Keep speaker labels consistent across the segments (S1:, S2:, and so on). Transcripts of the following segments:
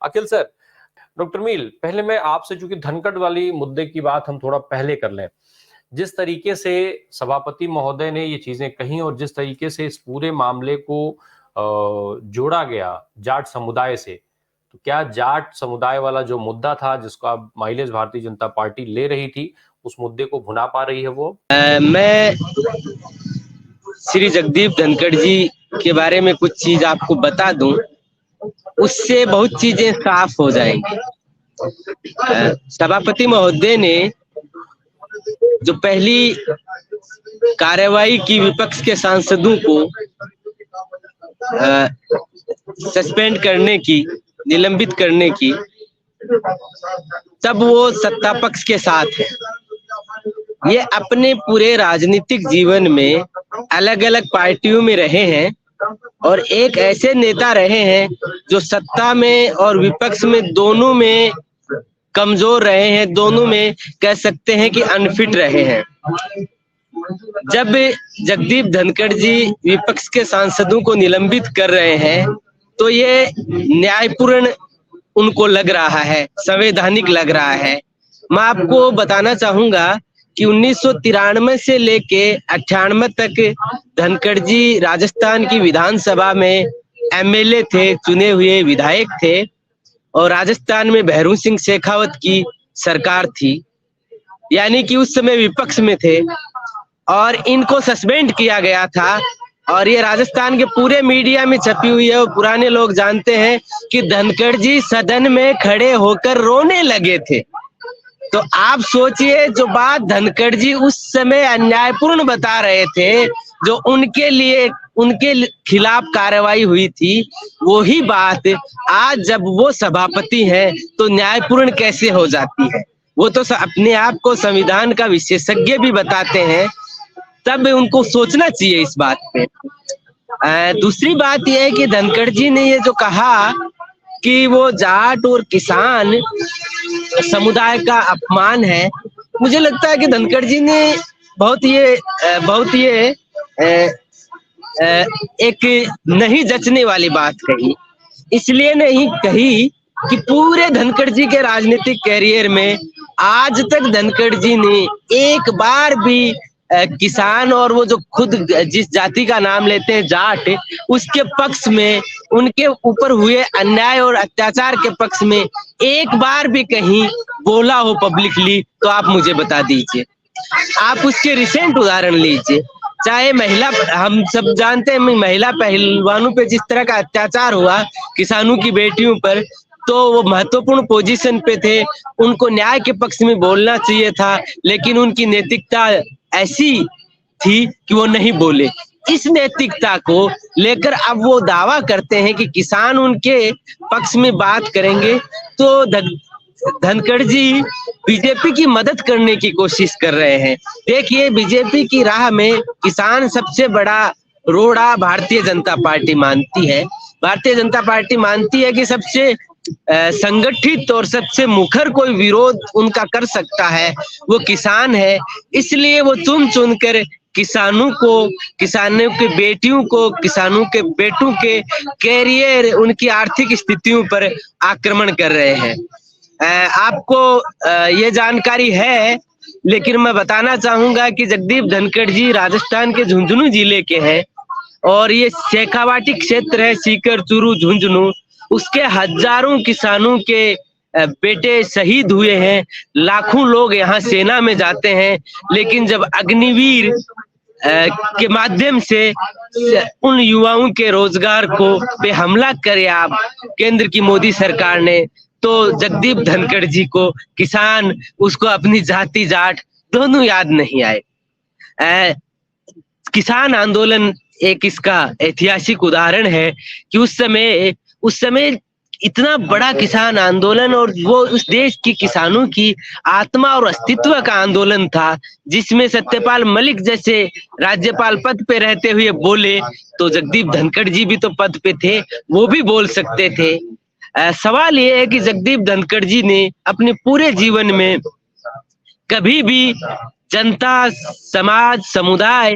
S1: अखिल sir, doctor मील, पहले मैं आपसे, चूंकि धनखड़ वाली मुद्दे की बात हम थोड़ा पहले कर लें, जिस तरीके से सभापति महोदय ने ये चीजें कही और जिस तरीके से इस पूरे मामले को जोड़ा गया जाट समुदाय से, तो क्या जाट समुदाय वाला जो मुद्दा था जिसका माइलेज भारतीय जनता पार्टी ले रही थी, उस मुद्दे को भुना पा रही है वो?
S2: मैं श्री जगदीप धनखड़ जी के बारे में कुछ चीज आपको बता दूं, उससे बहुत चीजें साफ हो जाएंगी। सभापति महोदय ने जो पहली कार्रवाई की विपक्ष के सांसदों को सस्पेंड करने की, निलंबित करने की, तब वो सत्ता पक्ष के साथ है। ये अपने पूरे राजनीतिक जीवन में अलग अलग पार्टियों में रहे हैं और एक ऐसे नेता रहे हैं जो सत्ता में और विपक्ष में दोनों में कमजोर रहे हैं, दोनों में कह सकते हैं कि अनफिट रहे हैं। जब जगदीप धनखड़ जी विपक्ष के सांसदों को निलंबित कर रहे हैं तो ये न्यायपूर्ण उनको लग रहा है, संवैधानिक लग रहा है। मैं आपको बताना चाहूंगा कि 1993 से लेके 98 तक धनखड़ जी राजस्थान की विधानसभा में एमएलए थे, चुने हुए विधायक थे, और राजस्थान में भैरू सिंह शेखावत की सरकार थी, यानी कि उस समय विपक्ष में थे और इनको सस्पेंड किया गया था। और ये राजस्थान के पूरे मीडिया में छपी हुई है और पुराने लोग जानते हैं कि धनखड़ जी सदन में खड़े होकर रोने लगे थे। तो आप सोचिए, जो बात धनखड़ जी उस समय अन्यायपूर्ण बता रहे थे, जो उनके लिए, उनके खिलाफ कार्रवाई हुई थी, वही बात आज जब वो सभापति हैं तो न्यायपूर्ण कैसे हो जाती है? वो तो अपने आप को संविधान का विशेषज्ञ भी बताते हैं, तब उनको सोचना चाहिए इस बात पे। दूसरी बात यह है कि धनखड़ जी ने ये जो कहा कि वो जाट और किसान समुदाय का अपमान है, मुझे लगता है कि धनखड़ जी ने बहुत ये एक नहीं जचने वाली बात कही। इसलिए नहीं कही कि पूरे धनखड़ जी के राजनीतिक कैरियर में आज तक धनखड़ जी ने एक बार भी किसान और वो जो खुद जिस जाति का नाम लेते हैं जाट, उसके पक्ष में, उनके ऊपर हुए अन्याय और अत्याचार के पक्ष में एक बार भी कहीं बोला हो पब्लिकली, तो आप मुझे बता दीजिए। आप उसके रिसेंट उदाहरण लीजिए, चाहे महिला, हम सब जानते हैं महिला पहलवानों पे जिस तरह का अत्याचार हुआ किसानों की बेटियों पर, तो वो महत्वपूर्ण पोजीशन पे थे, उनको न्याय के पक्ष में बोलना चाहिए था, लेकिन उनकी नैतिकता ऐसी थी कि वो नहीं बोले। इस नैतिकता को लेकर अब वो दावा करते हैं कि किसान उनके पक्ष में बात करेंगे, तो धनखड़ जी बीजेपी की मदद करने की कोशिश कर रहे हैं। देखिए, बीजेपी की राह में किसान सबसे बड़ा रोड़ा भारतीय जनता पार्टी मानती है। भारतीय जनता पार्टी मानती है कि सबसे संगठित और सबसे मुखर कोई विरोध उनका कर सकता है वो किसान है। इसलिए वो चुन चुन कर किसानों को, किसानों के बेटियों को, किसानों के बेटों के कैरियर, उनकी आर्थिक स्थितियों पर आक्रमण कर रहे हैं। आपको ये जानकारी है, लेकिन मैं बताना चाहूंगा कि जगदीप धनखड़ जी राजस्थान के झुंझुनू जिले के हैं और ये शेखावाटी क्षेत्र है, सीकर, चूरू, झुंझुनू, उसके हजारों किसानों के बेटे शहीद हुए हैं। लाखों लोग यहाँ सेना में जाते हैं, लेकिन जब अग्निवीर के माध्यम से उन युवाओं के रोजगार को पे हमला करे आप केंद्र की मोदी सरकार ने, तो जगदीप धनखड़ जी को किसान, उसको अपनी जाति जाट दोनों याद नहीं आए। किसान आंदोलन एक इसका ऐतिहासिक उदाहरण है कि उस समय इतना बड़ा किसान आंदोलन, और वो उस देश की किसानों की आत्मा और अस्तित्व का आंदोलन था, जिसमें सत्यपाल मलिक जैसे राज्यपाल पद पे रहते हुए बोले, तो जगदीप धनखड़ जी भी तो पद पे थे, वो भी बोल सकते थे। सवाल ये है कि जगदीप धनखड़ जी ने अपने पूरे जीवन में कभी भी जनता, समाज, समुदाय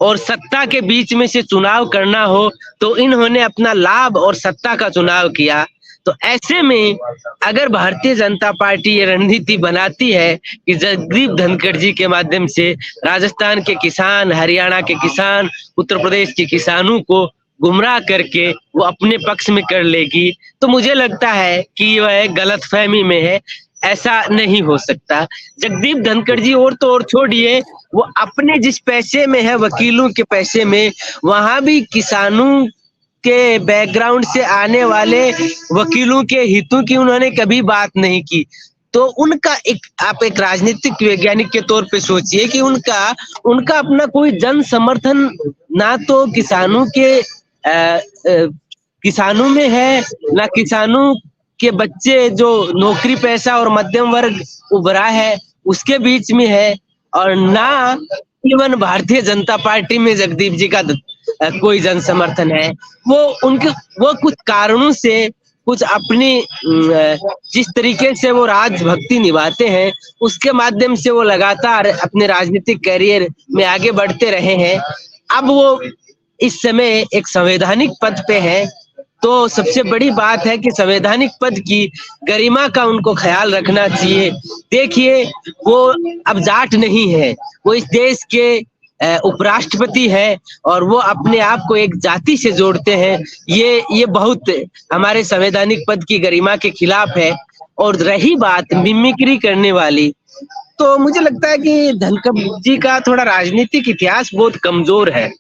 S2: और सत्ता के बीच में से चुनाव करना हो तो इन्होंने अपना लाभ और सत्ता का चुनाव किया। तो ऐसे में अगर भारतीय जनता पार्टी ये रणनीति बनाती है कि जगदीप धनखड़ जी के माध्यम से राजस्थान के किसान, हरियाणा के किसान, उत्तर प्रदेश के किसानों को गुमराह करके वो अपने पक्ष में कर लेगी, तो मुझे लगता है कि वह गलतफहमी में है, ऐसा नहीं हो सकता। जगदीप धनखड़ जी और तो और छोड़िए, वो अपने जिस पैसे में है, वकीलों के पैसे में, वहां भी किसानों के बैकग्राउंड से आने वाले वकीलों के हितों की उन्होंने कभी बात नहीं की। तो उनका आप एक राजनीतिक वैज्ञानिक के तौर पे सोचिए कि उनका अपना कोई जन समर्थन ना तो किसानों के किसानों में है, ना किसानों के बच्चे जो नौकरी पेशा और मध्यम वर्ग उभरा है उसके बीच में है, और ना इवन भारतीय जनता पार्टी में जगदीप जी का कोई जन समर्थन है। वो कुछ कारणों से, कुछ अपनी जिस तरीके से वो राजभक्ति निभाते हैं उसके माध्यम से वो लगातार अपने राजनीतिक करियर में आगे बढ़ते रहे हैं। अब वो इस समय एक संवैधानिक पद पे है, तो सबसे बड़ी बात है कि संवैधानिक पद की गरिमा का उनको ख्याल रखना चाहिए। देखिए, वो अब जाट नहीं है, वो इस देश के उपराष्ट्रपति है और वो अपने आप को एक जाति से जोड़ते हैं। ये बहुत हमारे संवैधानिक पद की गरिमा के खिलाफ है। और रही बात मिमिक्री करने वाली, तो मुझे लगता है कि धनखड़ जी का थोड़ा राजनीतिक इतिहास बहुत कमजोर है।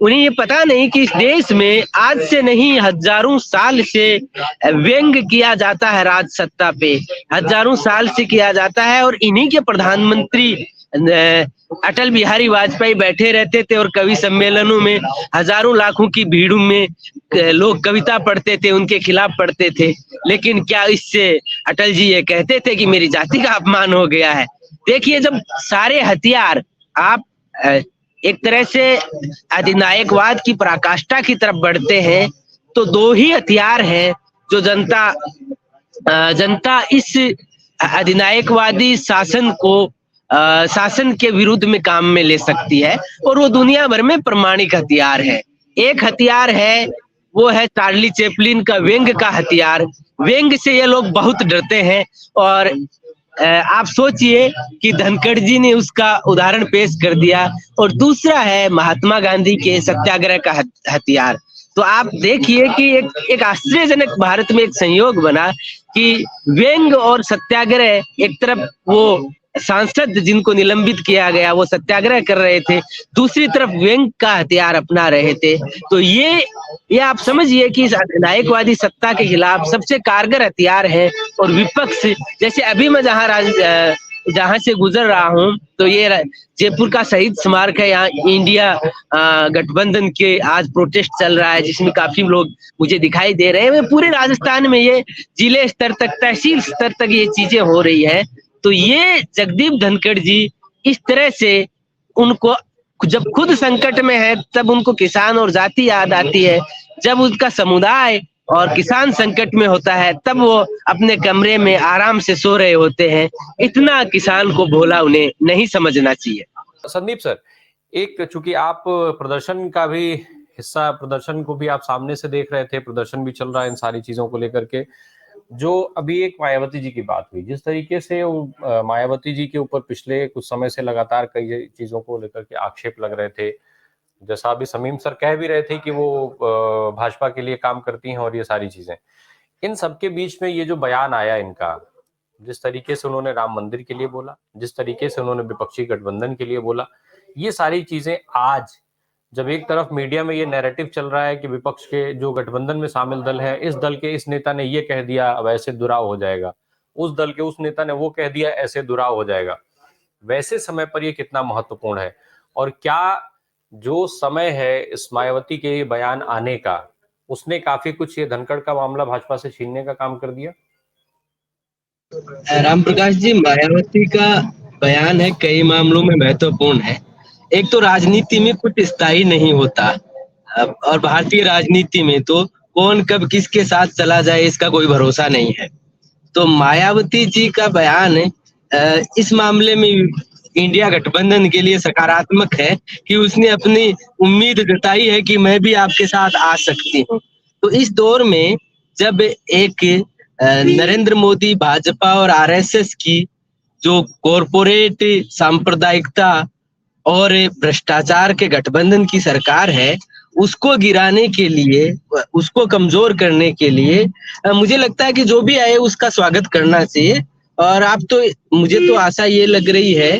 S2: उन्हें ये पता नहीं कि इस देश में आज से नहीं हजारों साल से व्यंग किया जाता है, राज सत्ता पे हजारों साल से किया जाता है। और इन्हीं के प्रधानमंत्री अटल बिहारी वाजपेयी बैठे रहते थे और कवि सम्मेलनों में हजारों लाखों की भीड़ में लोग कविता पढ़ते थे, उनके खिलाफ पढ़ते थे। लेकिन क्या इससे अटल जी ये कहते थे कि मेरी जाति का अपमान हो गया है? देखिए, जब सारे हथियार आप एक तरह से अधिनायकवाद की पराकाष्ठा की तरफ बढ़ते हैं, तो दो ही हथियार हैं जो जनता इस अधिनायकवादी शासन के विरुद्ध में काम में ले सकती है, और वो दुनिया भर में प्रमाणिक हथियार है। एक हथियार है, वो है चार्ली चैपलिन का व्यंग का हथियार। व्यंग से ये लोग बहुत डरते हैं, और आप सोचिए कि धनखड़ जी ने उसका उदाहरण पेश कर दिया। और दूसरा है महात्मा गांधी के सत्याग्रह का हथियार। तो आप देखिए कि एक आश्चर्यजनक भारत में एक संयोग बना कि व्यंग और सत्याग्रह, एक तरफ वो सांसद जिनको निलंबित किया गया वो सत्याग्रह कर रहे थे, दूसरी तरफ व्यंग का हथियार अपना रहे थे। तो ये आप समझिए कि इस नायकवादी सत्ता के खिलाफ सबसे कारगर हथियार है। और विपक्ष, जैसे अभी मैं जहां से गुजर रहा हूं, तो ये जयपुर का शहीद स्मारक है, यहाँ इंडिया गठबंधन के आज प्रोटेस्ट चल रहा है, जिसमें काफी लोग मुझे दिखाई दे रहे हैं। पूरे राजस्थान में ये जिले स्तर तक, तहसील स्तर तक ये चीजें हो रही है। तो ये जगदीप धनखड़ जी इस तरह से, उनको जब खुद संकट में है तब उनको किसान और जाति याद आती है, जब उसका समुदाय और किसान संकट में होता है तब वो अपने कमरे में आराम से सो रहे होते हैं। इतना किसान को भोला उन्हें नहीं समझना चाहिए।
S1: संदीप सर, एक चूंकि आप प्रदर्शन का भी हिस्सा, प्रदर्शन को भी आप सामने से देख रहे थे, प्रदर्शन भी चल रहा है इन सारी चीजों को लेकर के, जो अभी एक मायावती जी की बात हुई, जिस तरीके से मायावती जी के ऊपर पिछले कुछ समय से लगातार कई चीजों को लेकर के आक्षेप लग रहे थे, जैसा अभी समीम सर कह भी रहे थे कि वो भाजपा के लिए काम करती हैं और ये सारी चीजें, इन सबके बीच में ये जो बयान आया इनका, जिस तरीके से उन्होंने राम मंदिर के लिए बोला, जिस तरीके से उन्होंने विपक्षी गठबंधन के लिए बोला, ये सारी चीजें आज जब एक तरफ मीडिया में ये नैरेटिव चल रहा है कि विपक्ष के जो गठबंधन में शामिल दल है, इस दल के इस नेता ने ये कह दिया अब ऐसे दुराव हो जाएगा, उस दल के उस नेता ने वो कह दिया ऐसे दुराव हो जाएगा, वैसे समय पर ये कितना महत्वपूर्ण है? और क्या जो समय है इस मायावती के बयान आने का, उसने काफी कुछ ये धनखड़ का मामला भाजपा से छीनने का काम कर दिया?
S2: राम प्रकाश जी, मायावती का बयान है कई मामलों में महत्वपूर्ण है। एक तो राजनीति में कुछ स्थायी नहीं होता, और भारतीय राजनीति में तो कौन कब किसके साथ चला जाए इसका कोई भरोसा नहीं है। तो मायावती जी का बयान इस मामले में इंडिया गठबंधन के लिए सकारात्मक है कि उसने अपनी उम्मीद जताई है कि मैं भी आपके साथ आ सकती हूँ। तो इस दौर में जब एक नरेंद्र मोदी, भाजपा और आरएसएस की जो कॉरपोरेट सांप्रदायिकता और भ्रष्टाचार के गठबंधन की सरकार है, उसको गिराने के लिए, उसको कमजोर करने के लिए मुझे लगता है कि जो भी आए उसका स्वागत करना चाहिए। और आप तो, मुझे तो आशा ये लग रही है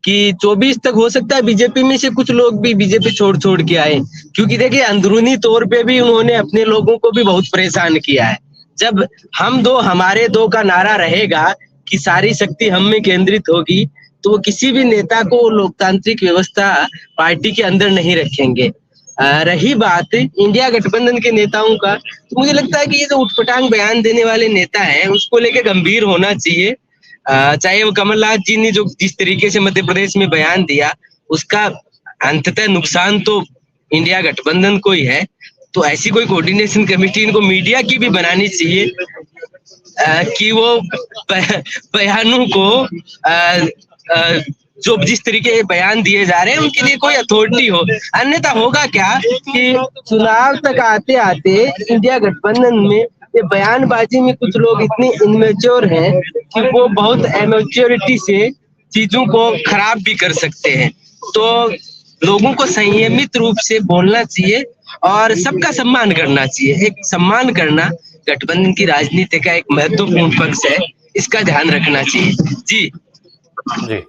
S2: कि 24 तक हो सकता है बीजेपी में से कुछ लोग भी बीजेपी छोड़ के आए, क्योंकि देखिए अंदरूनी तौर पे भी उन्होंने अपने लोगों को भी बहुत परेशान किया है। जब हम दो हमारे दो का नारा रहेगा कि सारी शक्ति हम में केंद्रित होगी, तो वो किसी भी नेता को लोकतांत्रिक व्यवस्था पार्टी के अंदर नहीं रखेंगे। रही बात इंडिया गठबंधन के नेताओं का, तो मुझे लगता है कि ये जो उठपटांग बयान देने वाले नेता हैं उसको लेके गंभीर होना चाहिए। चाहे वो कमलनाथ जी ने जो जिस तरीके से मध्य प्रदेश में बयान दिया, उसका अंततः नुकसान तो इंडिया गठबंधन को ही है। तो ऐसी कोई कोऑर्डिनेशन कमेटी इनको मीडिया की भी बनानी चाहिए कि वो बयानों को जो जिस तरीके के बयान दिए जा रहे हैं उनके लिए कोई अथॉरिटी हो। अन्यथा होगा क्या कि चुनाव तक आते आते इंडिया गठबंधन में ये बयानबाजी में कुछ लोग इतने इनमेच्योर हैं कि वो बहुत एमेच्योरिटी से चीजों को खराब भी कर सकते हैं। तो लोगों को संयमित रूप से बोलना चाहिए और सबका सम्मान करना चाहिए। एक सम्मान करना गठबंधन की राजनीति का एक महत्वपूर्ण पक्ष है, इसका ध्यान रखना चाहिए। जी
S1: जी।